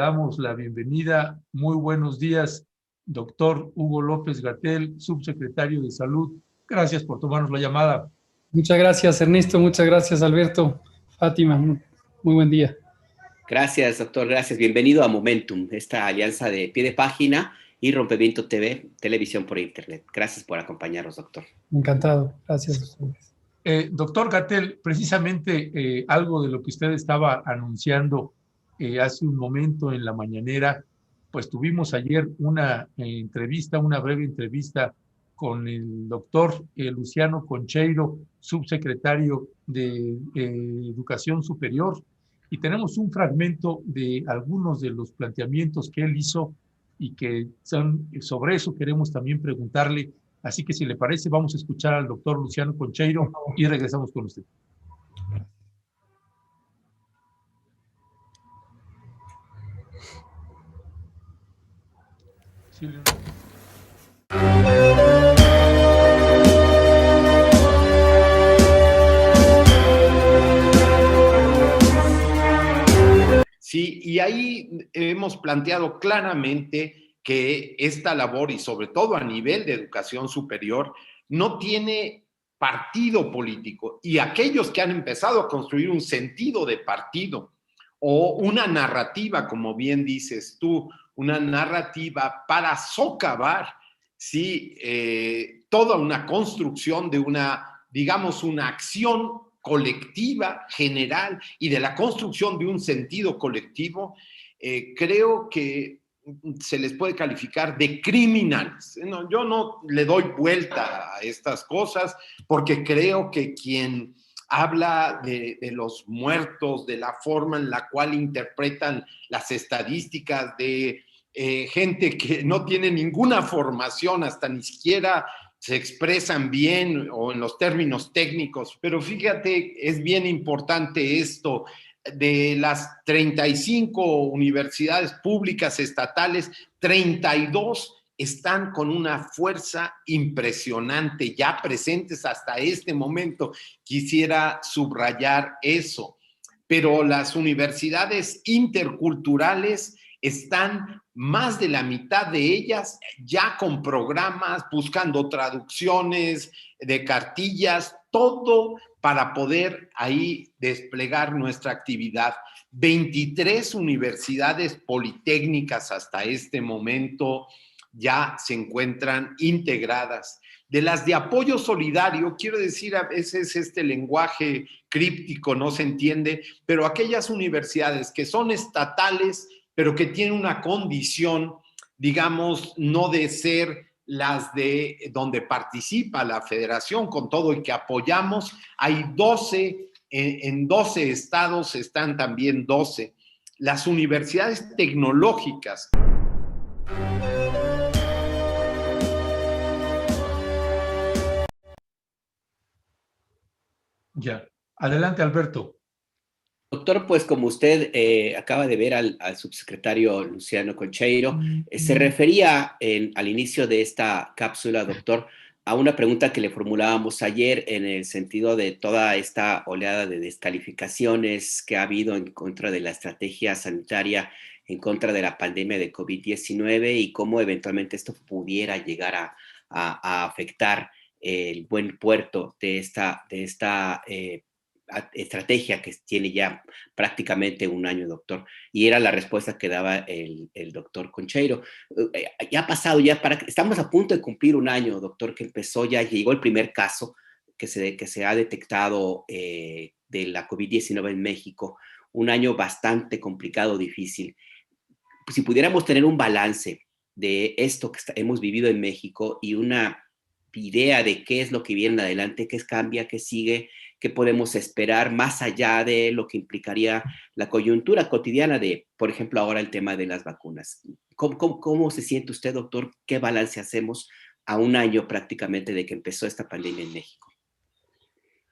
damos la bienvenida. Muy buenos días, doctor Hugo López-Gatell, subsecretario de Salud. Gracias por tomarnos la llamada. Muchas gracias, Ernesto. Muchas gracias, Alberto. Fátima, muy buen día. Gracias, doctor. Gracias. Bienvenido a Momentum, esta alianza de Pie de Página y Rompimiento TV, televisión por Internet. Gracias por acompañarnos, doctor. Encantado. Gracias a ustedes. Doctor Gatell, precisamente algo de lo que usted estaba anunciando hace un momento en la mañanera, pues tuvimos ayer una una breve entrevista con el doctor Luciano Concheiro, subsecretario de Educación Superior, y tenemos un fragmento de algunos de los planteamientos que él hizo y que sobre eso queremos también preguntarle. Así que si le parece, vamos a escuchar al doctor Luciano Concheiro y regresamos con usted. Sí, sí, y ahí hemos planteado claramente que esta labor, y sobre todo a nivel de educación superior, no tiene partido político. Y aquellos que han empezado a construir un sentido de partido o una narrativa, como bien dices tú, una narrativa para socavar, ¿sí? Toda una construcción de una, digamos, una acción colectiva, general, y de la construcción de un sentido colectivo, creo que se les puede calificar de criminales. No, yo no le doy vuelta a estas cosas porque creo que quien habla de los muertos, de la forma en la cual interpretan las estadísticas, de gente que no tiene ninguna formación, hasta ni siquiera se expresan bien o en los términos técnicos. Pero fíjate, es bien importante esto. De las 35 universidades públicas estatales, 32 están con una fuerza impresionante, ya presentes hasta este momento. Quisiera subrayar eso. Pero las universidades interculturales están más de la mitad de ellas ya con programas, buscando traducciones de cartillas, todo para poder ahí desplegar nuestra actividad. 23 universidades politécnicas hasta este momento ya se encuentran integradas. De las de apoyo solidario, quiero decir, a veces este lenguaje críptico no se entiende, pero aquellas universidades que son estatales, pero que tienen una condición, digamos, no de ser las de donde participa la federación con todo y que apoyamos, hay 12, en 12 estados están también 12. Las universidades tecnológicas. Ya. Adelante, Alberto. Doctor, pues como usted acaba de ver al subsecretario Luciano Concheiro, se refería al inicio de esta cápsula, doctor, a una pregunta que le formulábamos ayer en el sentido de toda esta oleada de descalificaciones que ha habido en contra de la estrategia sanitaria, en contra de la pandemia de COVID-19 y cómo eventualmente esto pudiera llegar a afectar el buen puerto de esta estrategia que tiene ya prácticamente un año, doctor. Y era la respuesta que daba el doctor Concheiro. Ya ha pasado, estamos a punto de cumplir un año, doctor, que empezó, ya llegó el primer caso que se ha detectado de la COVID-19 en México. Un año bastante complicado, difícil. Si pudiéramos tener un balance de esto que hemos vivido en México y una idea de qué es lo que viene adelante, qué cambia, qué sigue, qué podemos esperar más allá de lo que implicaría la coyuntura cotidiana de, por ejemplo, ahora el tema de las vacunas. ¿Cómo se siente usted, doctor? ¿Qué balance hacemos a un año prácticamente de que empezó esta pandemia en México?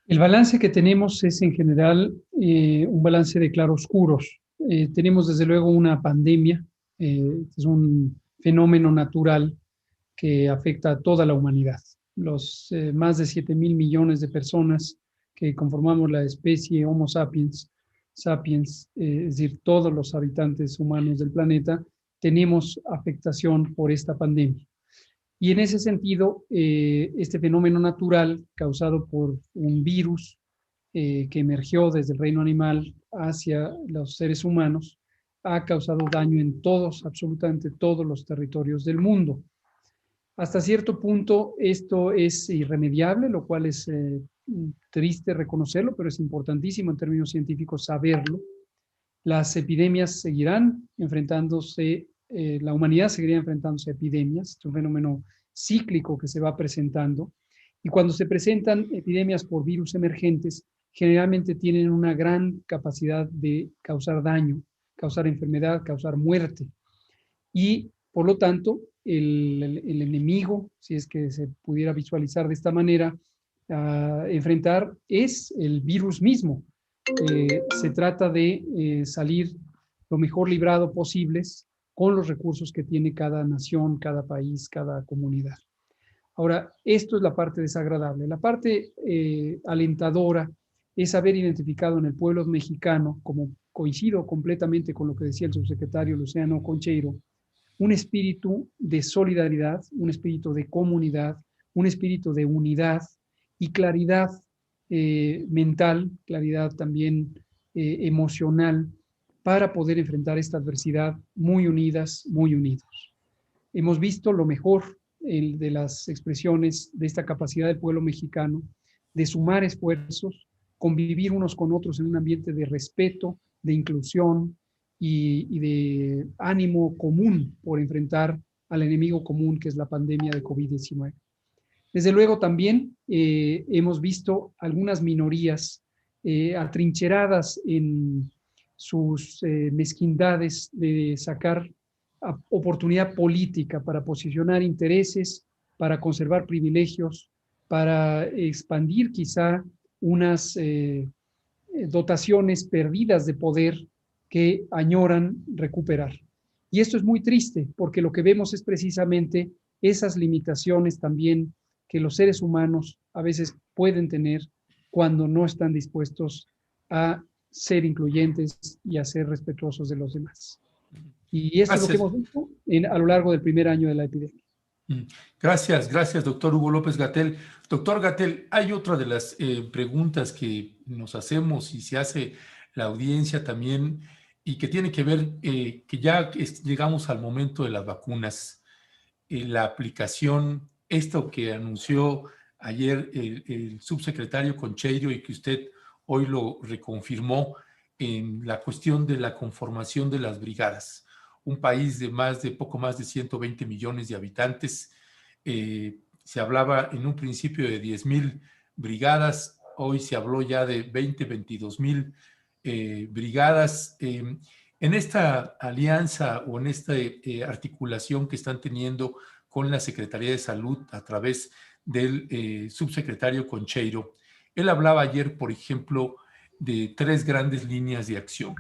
El balance que tenemos es en general un balance de claroscuros. Tenemos desde luego una pandemia, es un fenómeno natural que afecta a toda la humanidad. Los más de 7,000 millones de personas que conformamos la especie Homo sapiens sapiens, es decir, todos los habitantes humanos del planeta, tenemos afectación por esta pandemia. Y en ese sentido, este fenómeno natural causado por un virus que emergió desde el reino animal hacia los seres humanos, ha causado daño en todos, absolutamente todos los territorios del mundo. Hasta cierto punto esto es irremediable, lo cual es triste reconocerlo, pero es importantísimo en términos científicos saberlo. Las epidemias seguirán enfrentándose, la humanidad seguirá enfrentándose a epidemias, es un fenómeno cíclico que se va presentando, y cuando se presentan epidemias por virus emergentes, generalmente tienen una gran capacidad de causar daño, causar enfermedad, causar muerte, y por lo tanto, el enemigo, si es que se pudiera visualizar de esta manera, enfrentar es el virus mismo. Se trata de salir lo mejor librado posibles con los recursos que tiene cada nación, cada país, cada comunidad. Ahora, esto es la parte desagradable. La parte alentadora es haber identificado en el pueblo mexicano, como coincido completamente con lo que decía el subsecretario Luciano Concheiro, un espíritu de solidaridad, un espíritu de comunidad, un espíritu de unidad y claridad mental, claridad también emocional, para poder enfrentar esta adversidad muy unidas, muy unidos. Hemos visto lo mejor de las expresiones de esta capacidad del pueblo mexicano de sumar esfuerzos, convivir unos con otros en un ambiente de respeto, de inclusión y de ánimo común por enfrentar al enemigo común que es la pandemia de COVID-19. Desde luego también hemos visto algunas minorías atrincheradas en sus mezquindades de sacar oportunidad política para posicionar intereses, para conservar privilegios, para expandir quizá unas dotaciones perdidas de poder que añoran recuperar. Y esto es muy triste porque lo que vemos es precisamente esas limitaciones también que los seres humanos a veces pueden tener cuando no están dispuestos a ser incluyentes y a ser respetuosos de los demás. Y esto es lo que hemos visto a lo largo del primer año de la epidemia. Gracias, gracias, doctor Hugo López-Gatell. Doctor Gatell, hay otra de las preguntas que nos hacemos y se hace la audiencia también, y que tiene que ver que ya llegamos al momento de las vacunas, la aplicación, esto que anunció ayer el subsecretario Concheiro y que usted hoy lo reconfirmó en la cuestión de la conformación de las brigadas. Un país de poco más de 120 millones de habitantes. Se hablaba en un principio de 10,000 brigadas, hoy se habló ya de 22,000 brigadas. En esta alianza o en esta articulación que están teniendo con la Secretaría de Salud a través del subsecretario Concheiro, él hablaba ayer, por ejemplo, de 3 grandes líneas de acción.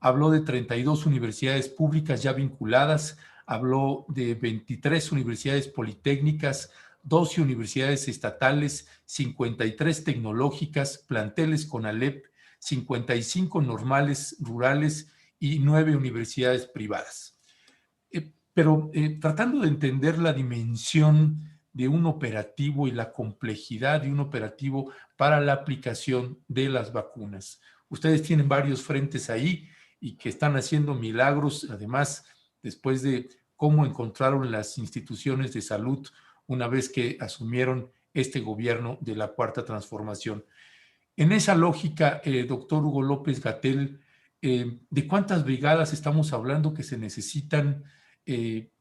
Habló de 32 universidades públicas ya vinculadas, habló de 23 universidades politécnicas, 12 universidades estatales, 53 tecnológicas, planteles CONALEP, 55 normales rurales y 9 universidades privadas. Pero tratando de entender la dimensión de un operativo y la complejidad de un operativo para la aplicación de las vacunas. Ustedes tienen varios frentes ahí y que están haciendo milagros, además, después de cómo encontraron las instituciones de salud una vez que asumieron este gobierno de la Cuarta Transformación. En esa lógica, doctor Hugo López-Gatell, ¿de cuántas brigadas estamos hablando que se necesitan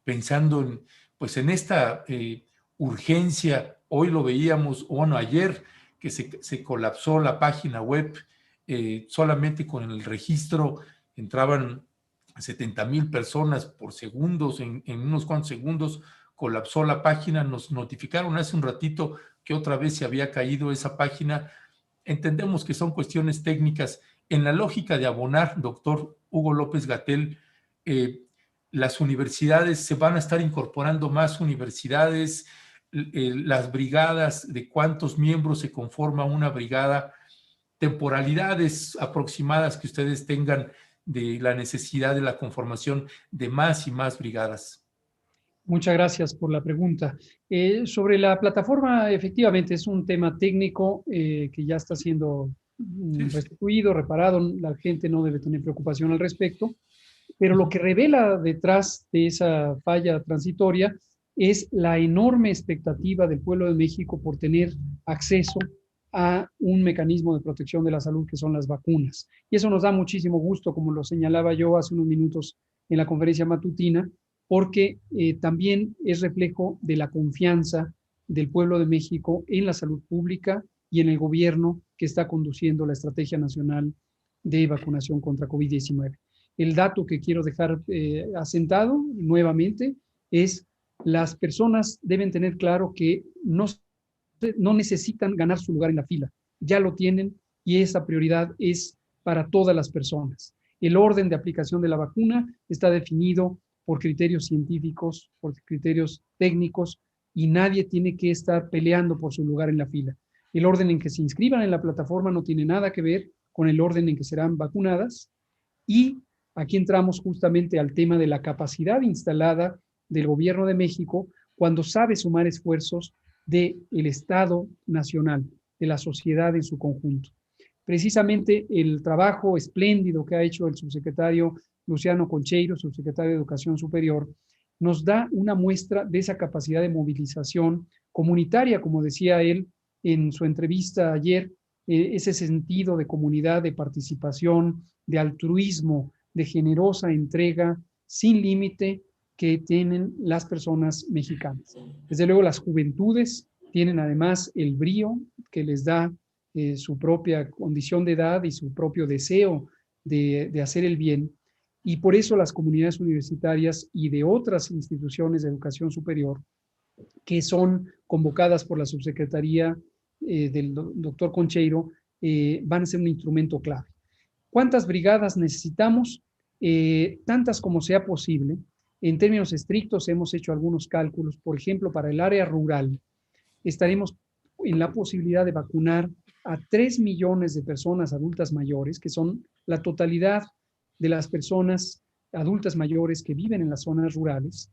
pensando en, pues, en esta urgencia? Hoy lo veíamos, o bueno, ayer que se colapsó la página web, solamente con el registro entraban 70,000 personas por segundos, en unos cuantos segundos colapsó la página. Nos notificaron hace un ratito que otra vez se había caído esa página. Entendemos que son cuestiones técnicas. En la lógica de abonar, doctor Hugo López-Gatell, las universidades, se van a estar incorporando más universidades, las brigadas, de cuántos miembros se conforma una brigada, temporalidades aproximadas que ustedes tengan de la necesidad de la conformación de más y más brigadas. Muchas gracias por la pregunta. Sobre la plataforma, efectivamente, es un tema técnico que ya está siendo restituido, reparado. La gente no debe tener preocupación al respecto. Pero lo que revela detrás de esa falla transitoria es la enorme expectativa del pueblo de México por tener acceso a un mecanismo de protección de la salud que son las vacunas. Y eso nos da muchísimo gusto, como lo señalaba yo hace unos minutos en la conferencia matutina, porque también es reflejo de la confianza del pueblo de México en la salud pública y en el gobierno que está conduciendo la Estrategia Nacional de Vacunación contra COVID-19. El dato que quiero dejar asentado nuevamente es las personas deben tener claro que no necesitan ganar su lugar en la fila, ya lo tienen y esa prioridad es para todas las personas. El orden de aplicación de la vacuna está definido por criterios científicos, por criterios técnicos y nadie tiene que estar peleando por su lugar en la fila. El orden en que se inscriban en la plataforma no tiene nada que ver con el orden en que serán vacunadas y aquí entramos justamente al tema de la capacidad instalada del gobierno de México cuando sabe sumar esfuerzos del Estado nacional, de la sociedad en su conjunto. Precisamente el trabajo espléndido que ha hecho el subsecretario Luciano Concheiro, subsecretario de Educación Superior, nos da una muestra de esa capacidad de movilización comunitaria, como decía él en su entrevista ayer, ese sentido de comunidad, de participación, de altruismo, de generosa entrega sin límite que tienen las personas mexicanas. Desde luego las juventudes tienen además el brío que les da su propia condición de edad y su propio deseo de hacer el bien. Y por eso las comunidades universitarias y de otras instituciones de educación superior que son convocadas por la subsecretaría del doctor Concheiro van a ser un instrumento clave. ¿Cuántas brigadas necesitamos? Tantas como sea posible. En términos estrictos hemos hecho algunos cálculos. Por ejemplo, para el área rural estaremos en la posibilidad de vacunar a 3 millones de personas adultas mayores, que son la totalidad de las personas adultas mayores que viven en las zonas rurales,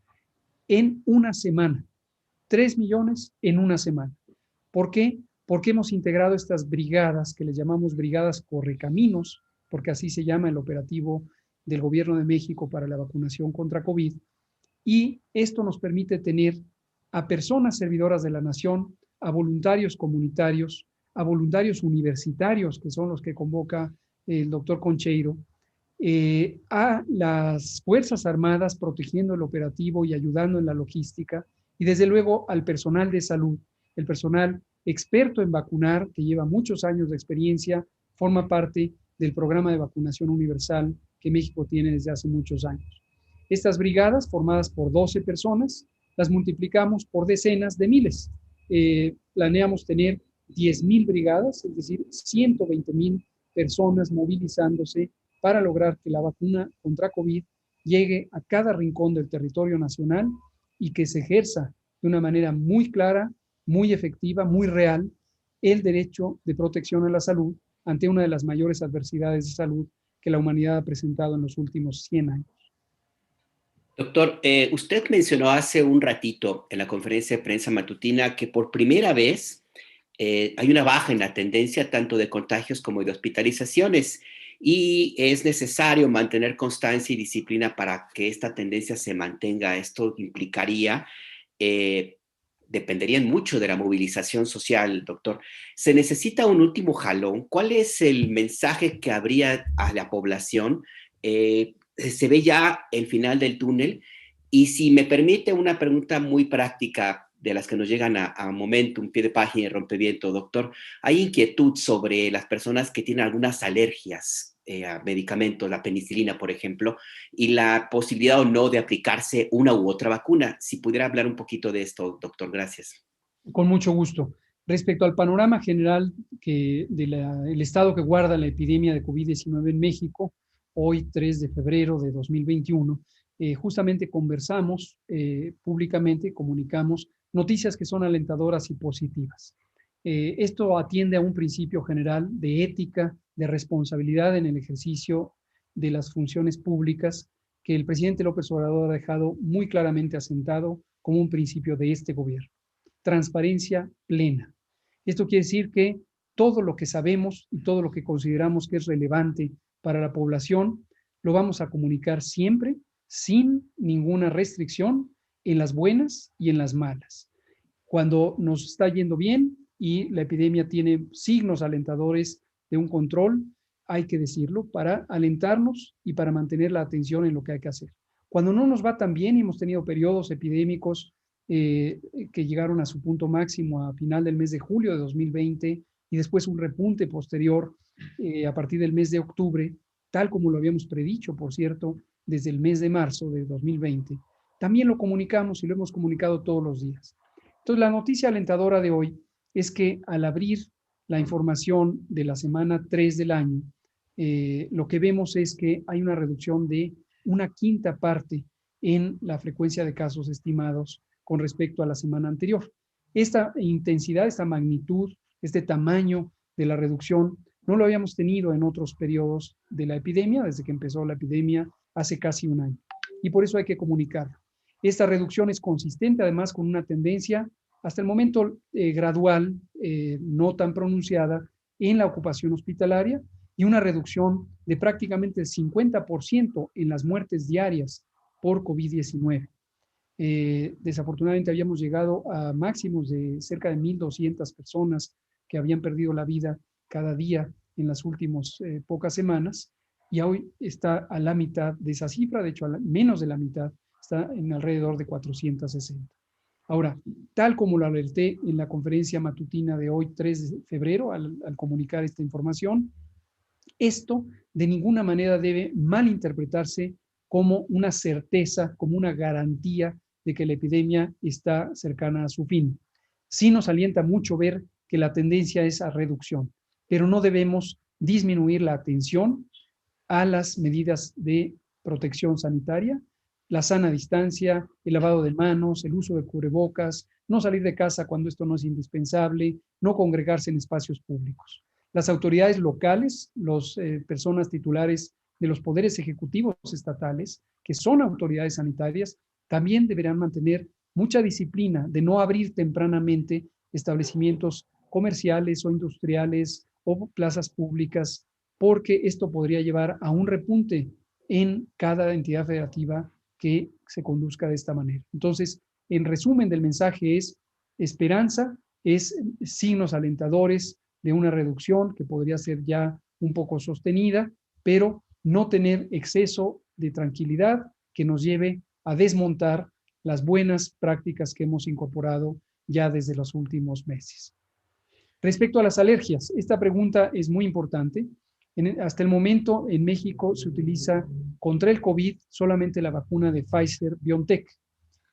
en una semana. 3 millones en una semana. ¿Por qué? Porque hemos integrado estas brigadas, que les llamamos brigadas correcaminos, porque así se llama el operativo del Gobierno de México para la vacunación contra COVID, y esto nos permite tener a personas servidoras de la nación, a voluntarios comunitarios, a voluntarios universitarios, que son los que convoca el doctor Concheiro, a las Fuerzas Armadas protegiendo el operativo y ayudando en la logística, y desde luego al personal de salud, el personal experto en vacunar, que lleva muchos años de experiencia, forma parte del programa de vacunación universal que México tiene desde hace muchos años. Estas brigadas, formadas por 12 personas, las multiplicamos por decenas de miles. Planeamos tener 10,000 brigadas, es decir, 120,000 personas movilizándose para lograr que la vacuna contra COVID llegue a cada rincón del territorio nacional y que se ejerza de una manera muy clara, muy efectiva, muy real, el derecho de protección a la salud ante una de las mayores adversidades de salud que la humanidad ha presentado en los últimos 100 años. Doctor, usted mencionó hace un ratito en la conferencia de prensa matutina que por primera vez hay una baja en la tendencia tanto de contagios como de hospitalizaciones y es necesario mantener constancia y disciplina para que esta tendencia se mantenga. Esto implicaría, dependerían mucho de la movilización social, doctor. Se necesita un último jalón. ¿Cuál es el mensaje que habría a la población? Se ve ya el final del túnel y si me permite una pregunta muy práctica de las que nos llegan a Momentum, pie de página y rompeviento, doctor, hay inquietud sobre las personas que tienen algunas alergias a medicamentos, la penicilina, por ejemplo, y la posibilidad o no de aplicarse una u otra vacuna. Si pudiera hablar un poquito de esto, doctor, gracias. Con mucho gusto. Respecto al panorama general del estado que guarda la epidemia de COVID-19 en México, hoy 3 de febrero de 2021, justamente conversamos públicamente, comunicamos noticias que son alentadoras y positivas. Esto atiende a un principio general de ética, de responsabilidad en el ejercicio de las funciones públicas que el presidente López Obrador ha dejado muy claramente asentado como un principio de este gobierno. Transparencia plena. Esto quiere decir que todo lo que sabemos y todo lo que consideramos que es relevante para la población, lo vamos a comunicar siempre sin ninguna restricción, en las buenas y en las malas. Cuando nos está yendo bien y la epidemia tiene signos alentadores de un control, hay que decirlo para alentarnos y para mantener la atención en lo que hay que hacer. Cuando no nos va tan bien y hemos tenido periodos epidémicos que llegaron a su punto máximo a final del mes de julio de 2020 y después un repunte posterior a partir del mes de octubre, tal como lo habíamos predicho, por cierto, desde el mes de marzo de 2020. También lo comunicamos y lo hemos comunicado todos los días. Entonces, la noticia alentadora de hoy es que al abrir la información de la semana 3 del año, lo que vemos es que hay una reducción de una quinta parte en la frecuencia de casos estimados con respecto a la semana anterior. Esta intensidad, esta magnitud, este tamaño de la reducción no lo habíamos tenido en otros periodos de la epidemia, desde que empezó la epidemia hace casi un año. Y por eso hay que comunicarlo. Esta reducción es consistente, además, con una tendencia hasta el momento gradual, no tan pronunciada, en la ocupación hospitalaria y una reducción de prácticamente el 50% en las muertes diarias por COVID-19. Desafortunadamente habíamos llegado a máximos de cerca de 1,200 personas que habían perdido la vida cada día en las últimas pocas semanas, y hoy está a la mitad de esa cifra, de hecho menos de la mitad, está en alrededor de 460. Ahora, tal como lo alerté en la conferencia matutina de hoy, 3 de febrero, al comunicar esta información, esto de ninguna manera debe malinterpretarse como una certeza, como una garantía de que la epidemia está cercana a su fin. Sí nos alienta mucho ver que la tendencia es a reducción, pero no debemos disminuir la atención a las medidas de protección sanitaria, la sana distancia, el lavado de manos, el uso de cubrebocas, no salir de casa cuando esto no es indispensable, no congregarse en espacios públicos. Las autoridades locales, las personas titulares de los poderes ejecutivos estatales, que son autoridades sanitarias, también deberán mantener mucha disciplina de no abrir tempranamente establecimientos comerciales o industriales o plazas públicas, porque esto podría llevar a un repunte en cada entidad federativa que se conduzca de esta manera. Entonces, en resumen del mensaje es esperanza, es signos alentadores de una reducción que podría ser ya un poco sostenida, pero no tener exceso de tranquilidad que nos lleve a desmontar las buenas prácticas que hemos incorporado ya desde los últimos meses. Respecto a las alergias, esta pregunta es muy importante. Hasta el momento en México se utiliza contra el COVID solamente la vacuna de Pfizer-BioNTech.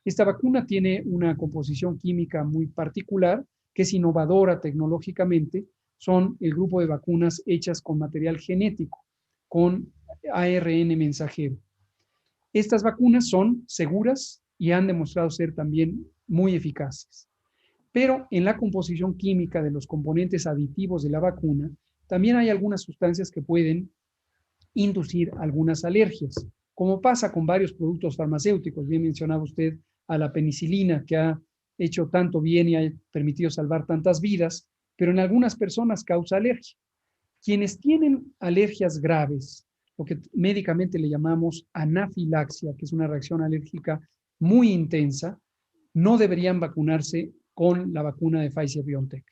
Esta vacuna tiene una composición química muy particular que es innovadora tecnológicamente. Son el grupo de vacunas hechas con material genético, con ARN mensajero. Estas vacunas son seguras y han demostrado ser también muy eficaces. Pero en la composición química de los componentes aditivos de la vacuna, también hay algunas sustancias que pueden inducir algunas alergias, como pasa con varios productos farmacéuticos. Bien mencionaba usted a la penicilina, que ha hecho tanto bien y ha permitido salvar tantas vidas, pero en algunas personas causa alergia. Quienes tienen alergias graves, lo que médicamente le llamamos anafilaxia, que es una reacción alérgica muy intensa, no deberían vacunarse con la vacuna de Pfizer-BioNTech,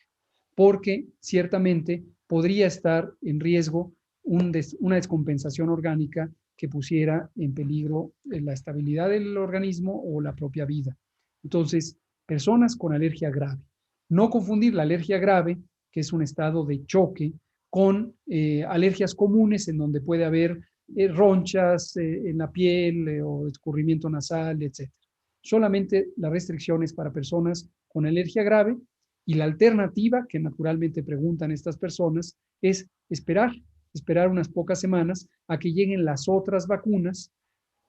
porque ciertamente podría estar en riesgo una descompensación orgánica que pusiera en peligro la estabilidad del organismo o la propia vida. Entonces, personas con alergia grave. No confundir la alergia grave, que es un estado de choque, con alergias comunes en donde puede haber ronchas en la piel o escurrimiento nasal, etc. Solamente la restricción es para personas con alergia grave, y la alternativa que naturalmente preguntan estas personas es esperar unas pocas semanas a que lleguen las otras vacunas.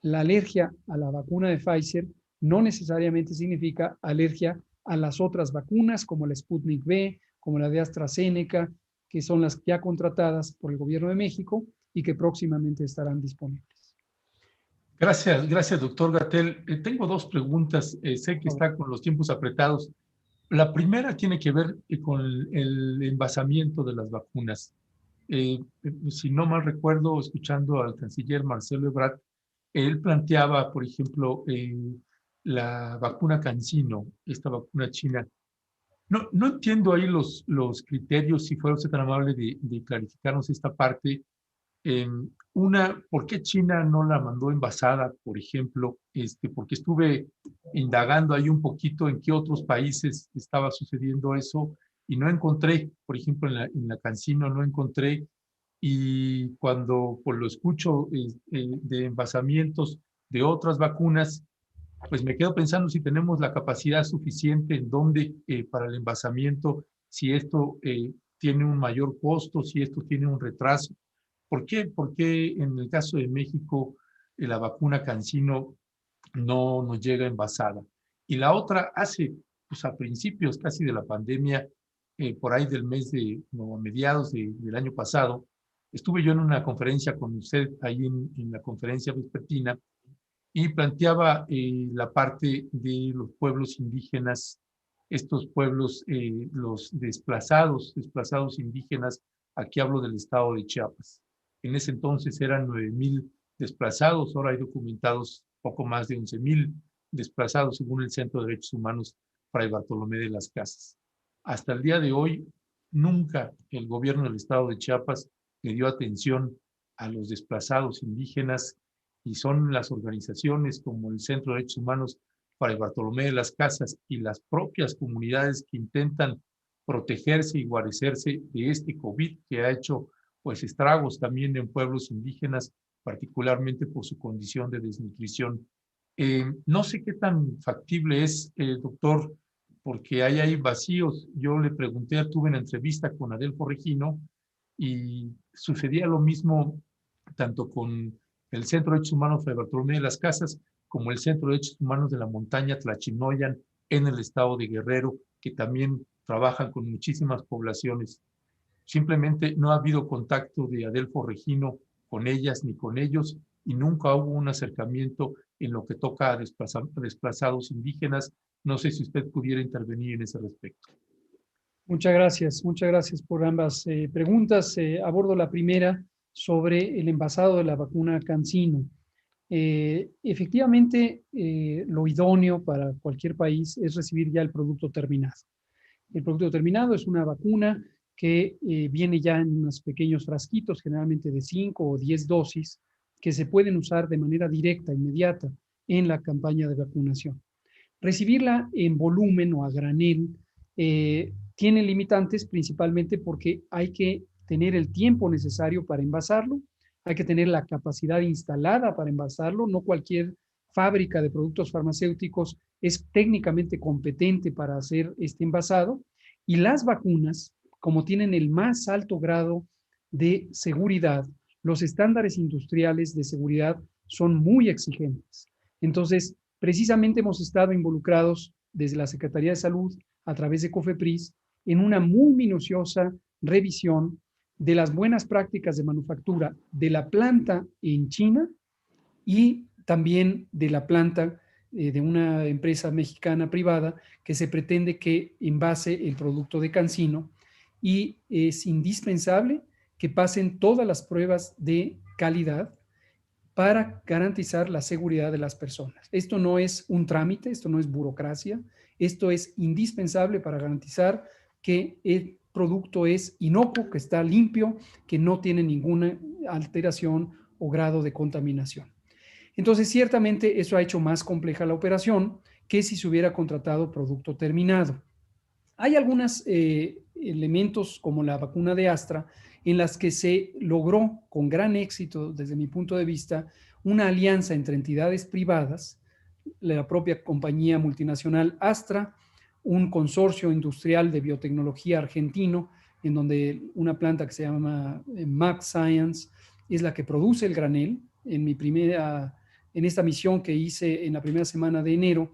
La alergia a la vacuna de Pfizer no necesariamente significa alergia a las otras vacunas como la Sputnik V como la de AstraZeneca, que son las ya contratadas por el Gobierno de México y que próximamente estarán disponibles. Gracias, doctor Gatell. Tengo dos preguntas. Sé que está con los tiempos apretados. La primera tiene que ver con el envasamiento de las vacunas. Si no mal recuerdo, escuchando al canciller Marcelo Ebrard, él planteaba, por ejemplo, la vacuna CanSino, esta vacuna china. No entiendo ahí los criterios, si fuera usted tan amable de clarificarnos esta parte. ¿Por qué China no la mandó envasada, por ejemplo? Porque estuve indagando ahí un poquito en qué otros países estaba sucediendo eso y no encontré, por ejemplo, en la CanSino no encontré, y cuando pues, lo escucho de envasamientos de otras vacunas, pues me quedo pensando si tenemos la capacidad suficiente en dónde para el envasamiento, si esto tiene un mayor costo, si esto tiene un retraso. ¿Por qué? Porque en el caso de México la vacuna CanSino no nos llega envasada? Y la otra, pues a principios casi de la pandemia, por ahí del mes no, a mediados del año pasado, estuve yo en una conferencia con usted, ahí en la conferencia vespertina, y planteaba la parte de los pueblos indígenas, estos pueblos, los desplazados indígenas. Aquí hablo del estado de Chiapas. En ese entonces eran 9,000 desplazados, ahora hay documentados poco más de 11,000 desplazados según el Centro de Derechos Humanos Fray Bartolomé de las Casas. Hasta el día de hoy, nunca el gobierno del estado de Chiapas le dio atención a los desplazados indígenas, y son las organizaciones como el Centro de Derechos Humanos Fray Bartolomé de las Casas y las propias comunidades que intentan protegerse y guarecerse de este COVID que ha hecho pues estragos también en pueblos indígenas, particularmente por su condición de desnutrición. No sé qué tan factible es, doctor, porque hay vacíos. Yo le pregunté, tuve una entrevista con Adelfo Regino y sucedía lo mismo tanto con el Centro de Derechos Humanos Fray Bartolomé de las Casas como el Centro de Derechos Humanos de la Montaña Tlachinoyan en el estado de Guerrero, que también trabajan con muchísimas poblaciones. Simplemente no ha habido contacto de Adelfo Regino con ellas ni con ellos, y nunca hubo un acercamiento en lo que toca a desplazados indígenas. No sé si usted pudiera intervenir en ese respecto. Muchas gracias por ambas preguntas. Abordo la primera sobre el envasado de la vacuna CanSino. Efectivamente, lo idóneo para cualquier país es recibir ya el producto terminado. El producto terminado es una vacuna que viene ya en unos pequeños frasquitos, generalmente de 5 o 10 dosis, que se pueden usar de manera directa, inmediata, en la campaña de vacunación. Recibirla en volumen o a granel tiene limitantes, principalmente porque hay que tener el tiempo necesario para envasarlo, hay que tener la capacidad instalada para envasarlo. No cualquier fábrica de productos farmacéuticos es técnicamente competente para hacer este envasado, y las vacunas, como tienen el más alto grado de seguridad, los estándares industriales de seguridad son muy exigentes. Entonces, precisamente hemos estado involucrados desde la Secretaría de Salud a través de COFEPRIS en una muy minuciosa revisión de las buenas prácticas de manufactura de la planta en China y también de la planta de una empresa mexicana privada que se pretende que envase el producto de CanSino, y es indispensable que pasen todas las pruebas de calidad para garantizar la seguridad de las personas. Esto no es un trámite, esto no es burocracia, esto es indispensable para garantizar que el producto es inocuo, que está limpio, que no tiene ninguna alteración o grado de contaminación. Entonces, ciertamente eso ha hecho más compleja la operación que si se hubiera contratado producto terminado. Hay algunos elementos como la vacuna de Astra en las que se logró con gran éxito, desde mi punto de vista, una alianza entre entidades privadas, la propia compañía multinacional Astra, un consorcio industrial de biotecnología argentino, en donde una planta que se llama MagScience es la que produce el granel. En esta misión que hice en la primera semana de enero,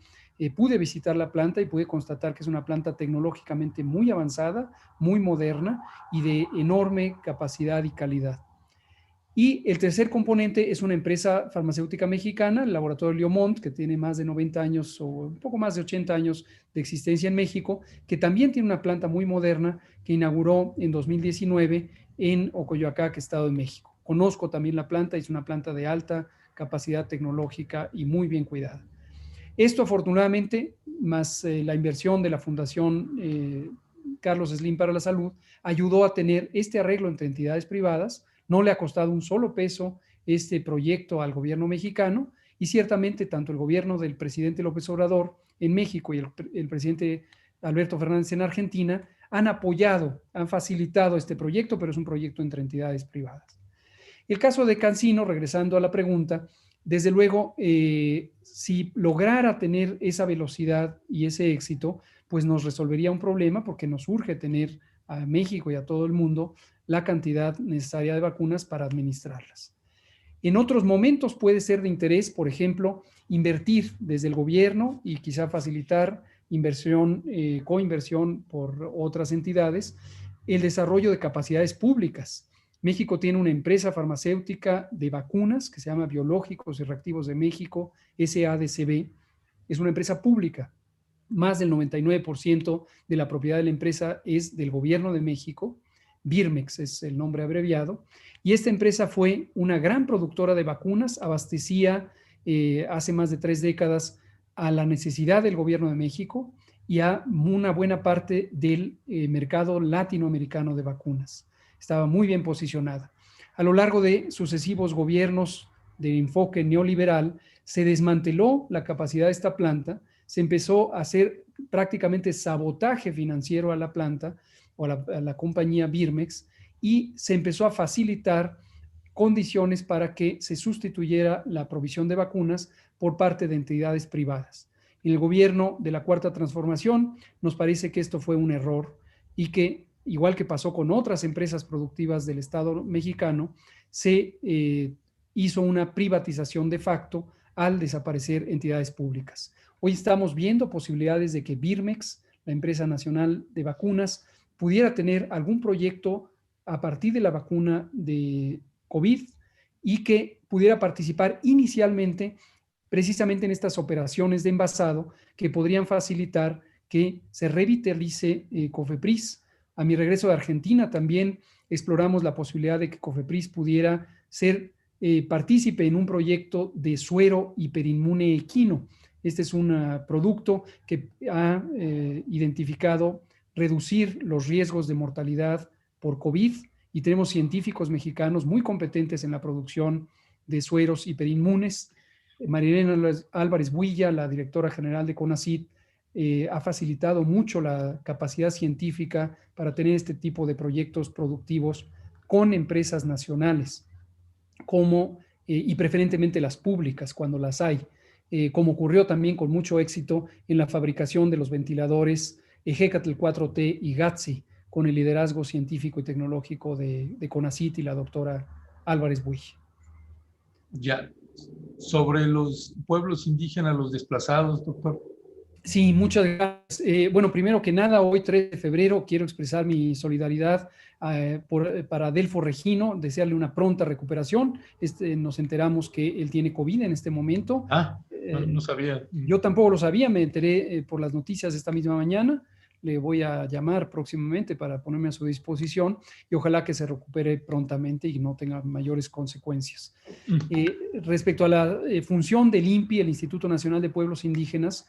pude visitar la planta y pude constatar que es una planta tecnológicamente muy avanzada, muy moderna y de enorme capacidad y calidad. Y el tercer componente es una empresa farmacéutica mexicana, el laboratorio Liomont, que tiene más de 90 años o un poco más de 80 años de existencia en México, que también tiene una planta muy moderna que inauguró en 2019 en Ocoyoacá, Estado de México. Conozco también la planta, es una planta de alta capacidad tecnológica y muy bien cuidada. Esto afortunadamente, más la inversión de la Fundación Carlos Slim para la Salud, ayudó a tener este arreglo entre entidades privadas. No le ha costado un solo peso este proyecto al gobierno mexicano y ciertamente tanto el gobierno del presidente López Obrador en México y el presidente Alberto Fernández en Argentina han apoyado, han facilitado este proyecto, pero es un proyecto entre entidades privadas. El caso de CanSino, regresando a la pregunta, desde luego, si lograra tener esa velocidad y ese éxito, pues nos resolvería un problema porque nos urge tener a México y a todo el mundo la cantidad necesaria de vacunas para administrarlas. En otros momentos puede ser de interés, por ejemplo, invertir desde el gobierno y quizá facilitar inversión, coinversión por otras entidades, el desarrollo de capacidades públicas. México tiene una empresa farmacéutica de vacunas que se llama Biológicos y Reactivos de México, SADCB. Es una empresa pública. Más del 99% de la propiedad de la empresa es del gobierno de México. Birmex es el nombre abreviado. Y esta empresa fue una gran productora de vacunas, abastecía hace más de 3 décadas a la necesidad del gobierno de México y a una buena parte del mercado latinoamericano de vacunas. Estaba muy bien posicionada. A lo largo de sucesivos gobiernos de enfoque neoliberal, se desmanteló la capacidad de esta planta, se empezó a hacer prácticamente sabotaje financiero a la planta o a la compañía Birmex y se empezó a facilitar condiciones para que se sustituyera la provisión de vacunas por parte de entidades privadas. En el gobierno de la Cuarta Transformación nos parece que esto fue un error y que, igual que pasó con otras empresas productivas del Estado mexicano, se hizo una privatización de facto al desaparecer entidades públicas. Hoy estamos viendo posibilidades de que Birmex, la empresa nacional de vacunas, pudiera tener algún proyecto a partir de la vacuna de COVID y que pudiera participar inicialmente precisamente en estas operaciones de envasado que podrían facilitar que se revitalice COFEPRIS. A mi regreso de Argentina también exploramos la posibilidad de que COFEPRIS pudiera ser partícipe en un proyecto de suero hiperinmune equino. Este es un producto que ha identificado reducir los riesgos de mortalidad por COVID y tenemos científicos mexicanos muy competentes en la producción de sueros hiperinmunes. Marilena Álvarez Builla, la directora general de CONACYT, ha facilitado mucho la capacidad científica para tener este tipo de proyectos productivos con empresas nacionales, como, y preferentemente las públicas cuando las hay, como ocurrió también con mucho éxito en la fabricación de los ventiladores Hecatl 4T y GATSI, con el liderazgo científico y tecnológico de CONACYT y la doctora Álvarez Builla. Ya, sobre los pueblos indígenas, los desplazados, doctor. Sí, muchas gracias. Bueno, primero que nada, hoy 3 de febrero quiero expresar mi solidaridad para Adelfo Regino, desearle una pronta recuperación. Nos enteramos que él tiene COVID en este momento. No sabía. Yo tampoco lo sabía, me enteré por las noticias esta misma mañana. Le voy a llamar próximamente para ponerme a su disposición y ojalá que se recupere prontamente y no tenga mayores consecuencias. Respecto a la función del INPI, el Instituto Nacional de Pueblos Indígenas,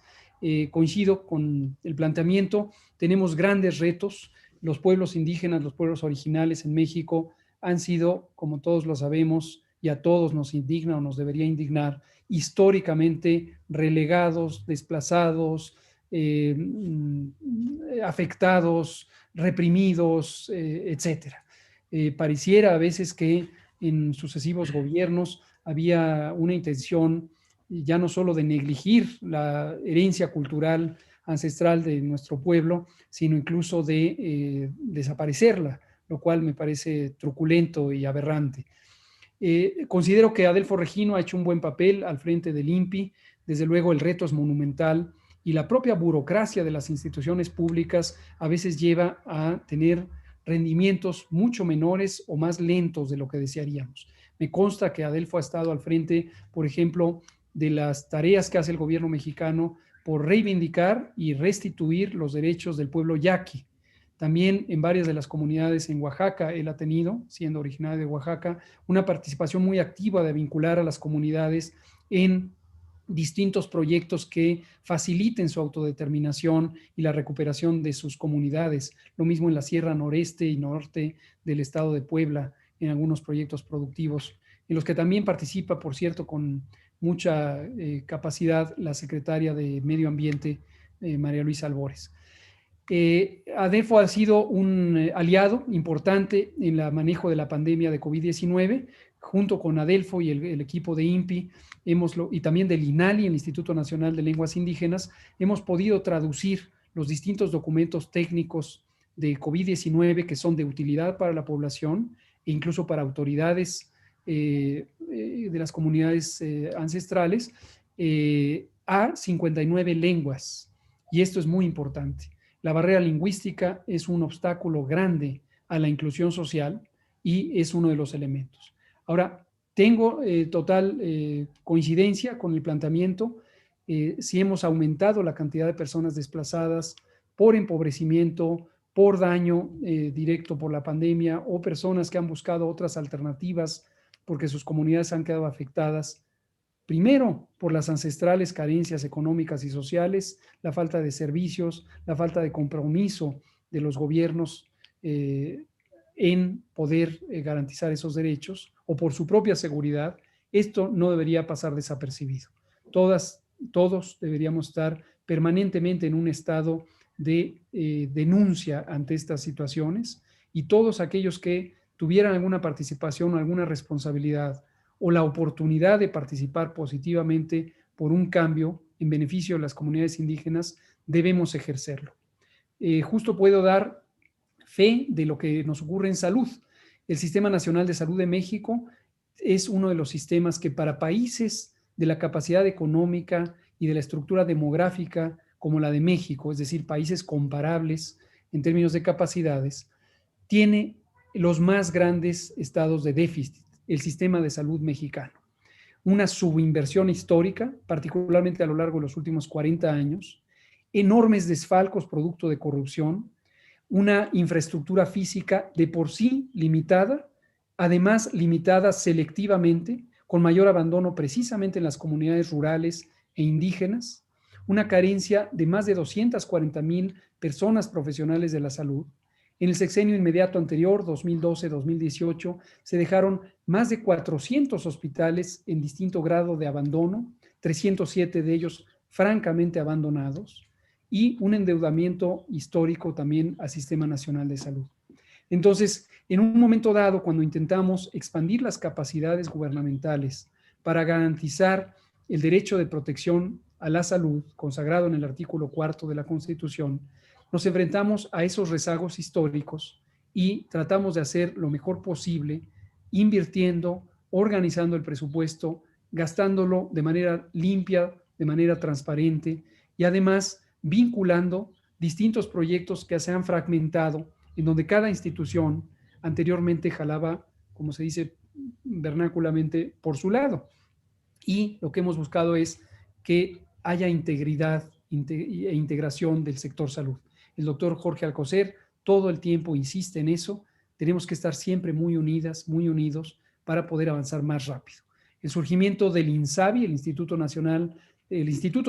coincido con el planteamiento. Tenemos grandes retos. Los pueblos indígenas, los pueblos originales en México han sido, como todos lo sabemos, y a todos nos indigna o nos debería indignar, históricamente relegados, desplazados, afectados, reprimidos, etcétera. Pareciera a veces que en sucesivos gobiernos había una intención ya no solo de negligir la herencia cultural ancestral de nuestro pueblo, sino incluso de desaparecerla, lo cual me parece truculento y aberrante. Considero que Adelfo Regino ha hecho un buen papel al frente del INPI. Desde luego el reto es monumental y la propia burocracia de las instituciones públicas a veces lleva a tener rendimientos mucho menores o más lentos de lo que desearíamos. Me consta que Adelfo ha estado al frente, por ejemplo, de las tareas que hace el gobierno mexicano por reivindicar y restituir los derechos del pueblo yaqui. También en varias de las comunidades en Oaxaca, él ha tenido, siendo originario de Oaxaca, una participación muy activa de vincular a las comunidades en distintos proyectos que faciliten su autodeterminación y la recuperación de sus comunidades. Lo mismo en la Sierra Noreste y Norte del estado de Puebla, en algunos proyectos productivos, en los que también participa, por cierto, con mucha capacidad la secretaria de Medio Ambiente, María Luisa Albores. Adelfo ha sido un aliado importante en el manejo de la pandemia de COVID-19. Junto con Adelfo y el equipo de INPI y también del INALI, el Instituto Nacional de Lenguas Indígenas, hemos podido traducir los distintos documentos técnicos de COVID-19 que son de utilidad para la población e incluso para autoridades de las comunidades ancestrales a 59 lenguas. Y esto es muy importante. La barrera lingüística es un obstáculo grande a la inclusión social y es uno de los elementos. Ahora, tengo total coincidencia con el planteamiento. Si hemos aumentado la cantidad de personas desplazadas por empobrecimiento, por daño directo por la pandemia o personas que han buscado otras alternativas porque sus comunidades han quedado afectadas, primero por las ancestrales carencias económicas y sociales, la falta de servicios, la falta de compromiso de los gobiernos en poder garantizar esos derechos, o por su propia seguridad. Esto no debería pasar desapercibido. Todos deberíamos estar permanentemente en un estado de denuncia ante estas situaciones, y todos aquellos que tuvieran alguna participación o alguna responsabilidad o la oportunidad de participar positivamente por un cambio en beneficio de las comunidades indígenas, debemos ejercerlo. Justo puedo dar fe de lo que nos ocurre en salud. El Sistema Nacional de Salud de México es uno de los sistemas que para países de la capacidad económica y de la estructura demográfica como la de México, es decir, países comparables en términos de capacidades, tiene los más grandes estados de déficit, el sistema de salud mexicano. Una subinversión histórica, particularmente a lo largo de los últimos 40 años, enormes desfalcos producto de corrupción, una infraestructura física de por sí limitada, además limitada selectivamente, con mayor abandono precisamente en las comunidades rurales e indígenas, una carencia de más de 240,000 personas profesionales de la salud. En el sexenio inmediato anterior, 2012-2018, se dejaron más de 400 hospitales en distinto grado de abandono, 307 de ellos francamente abandonados, y un endeudamiento histórico también al Sistema Nacional de Salud. Entonces, en un momento dado, cuando intentamos expandir las capacidades gubernamentales para garantizar el derecho de protección a la salud, consagrado en el artículo 4 de la Constitución, nos enfrentamos a esos rezagos históricos y tratamos de hacer lo mejor posible, invirtiendo, organizando el presupuesto, gastándolo de manera limpia, de manera transparente, y además vinculando distintos proyectos que se han fragmentado, en donde cada institución anteriormente jalaba, como se dice vernáculamente, por su lado. Y lo que hemos buscado es que haya integridad e integración del sector salud. El doctor Jorge Alcocer todo el tiempo insiste en eso. Tenemos que estar siempre muy unidas, muy unidos para poder avanzar más rápido. El surgimiento del INSABI, el Instituto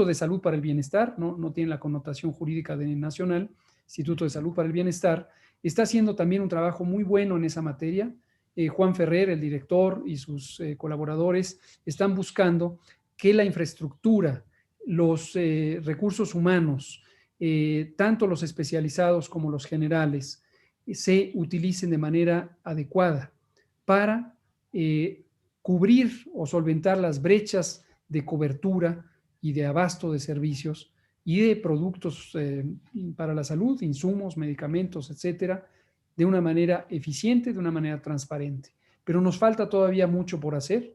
de Salud para el Bienestar, no tiene la connotación jurídica de nacional, Instituto de Salud para el Bienestar, está haciendo también un trabajo muy bueno en esa materia. Juan Ferrer, el director, y sus colaboradores están buscando que la infraestructura, los recursos humanos, tanto los especializados como los generales, se utilicen de manera adecuada para cubrir o solventar las brechas de cobertura y de abasto de servicios y de productos para la salud, insumos, medicamentos, etcétera, de una manera eficiente, de una manera transparente. Pero nos falta todavía mucho por hacer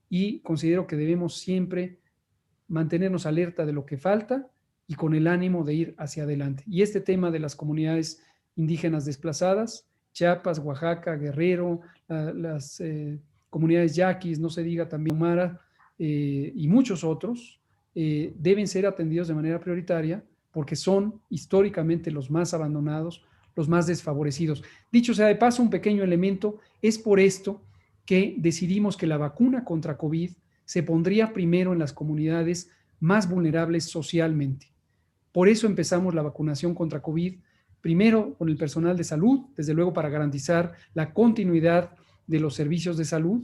y considero que debemos siempre mantenernos alerta de lo que falta y con el ánimo de ir hacia adelante. Y este tema de las comunidades indígenas desplazadas, Chiapas, Oaxaca, Guerrero, las comunidades yaquis, no se diga también Mara, y muchos otros, deben ser atendidos de manera prioritaria porque son históricamente los más abandonados, los más desfavorecidos. Dicho sea de paso, un pequeño elemento, es por esto que decidimos que la vacuna contra COVID se pondría primero en las comunidades más vulnerables socialmente. Por eso empezamos la vacunación contra COVID, primero con el personal de salud, desde luego para garantizar la continuidad de los servicios de salud,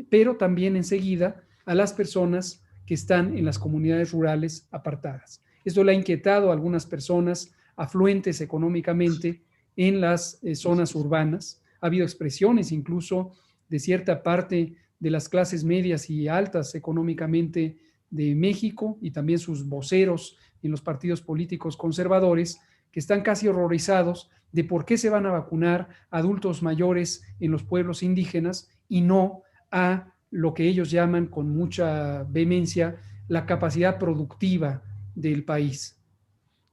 pero también enseguida a las personas que están en las comunidades rurales apartadas. Esto le ha inquietado a algunas personas afluentes económicamente en las zonas urbanas. Ha habido expresiones incluso de cierta parte de las clases medias y altas económicamente de México y también sus voceros en los partidos políticos conservadores que están casi horrorizados de por qué se van a vacunar adultos mayores en los pueblos indígenas y no a lo que ellos llaman con mucha vehemencia la capacidad productiva del país.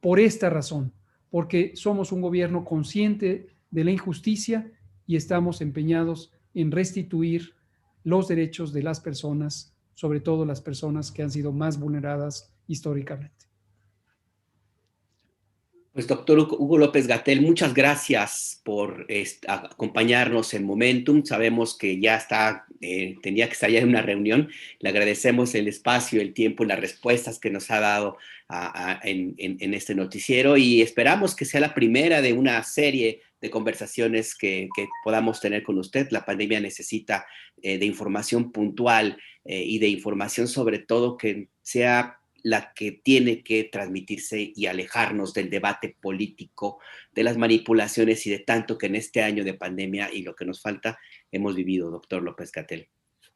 Por esta razón, porque somos un gobierno consciente de la injusticia y estamos empeñados en restituir los derechos de las personas, sobre todo las personas que han sido más vulneradas históricamente. Pues doctor Hugo López-Gatell, muchas gracias por acompañarnos en Momentum. Sabemos que ya tenía que estar ya en una reunión. Le agradecemos el espacio, el tiempo y las respuestas que nos ha dado en este noticiero y esperamos que sea la primera de una serie de conversaciones que podamos tener con usted. La pandemia necesita de información puntual y de información sobre todo que sea la que tiene que transmitirse y alejarnos del debate político, de las manipulaciones y de tanto que en este año de pandemia y lo que nos falta hemos vivido, doctor López-Gatell.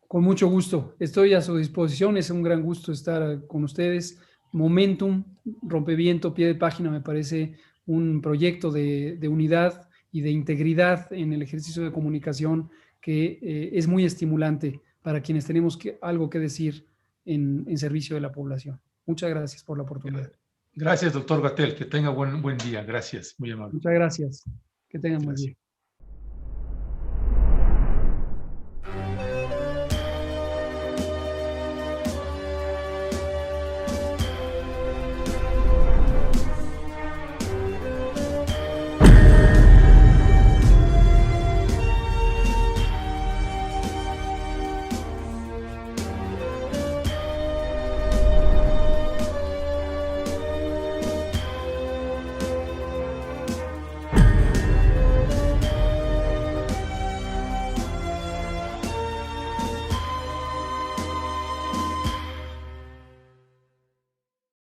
Con mucho gusto. Estoy a su disposición. Es un gran gusto estar con ustedes. Momentum, Rompeviento, Pie de Página, me parece un proyecto de unidad y de integridad en el ejercicio de comunicación que es muy estimulante para quienes tenemos algo que decir en servicio de la población. Muchas gracias por la oportunidad. Gracias, doctor Gatell. Que tenga buen día. Gracias. Muy amable. Muchas gracias. Que tengan buen día.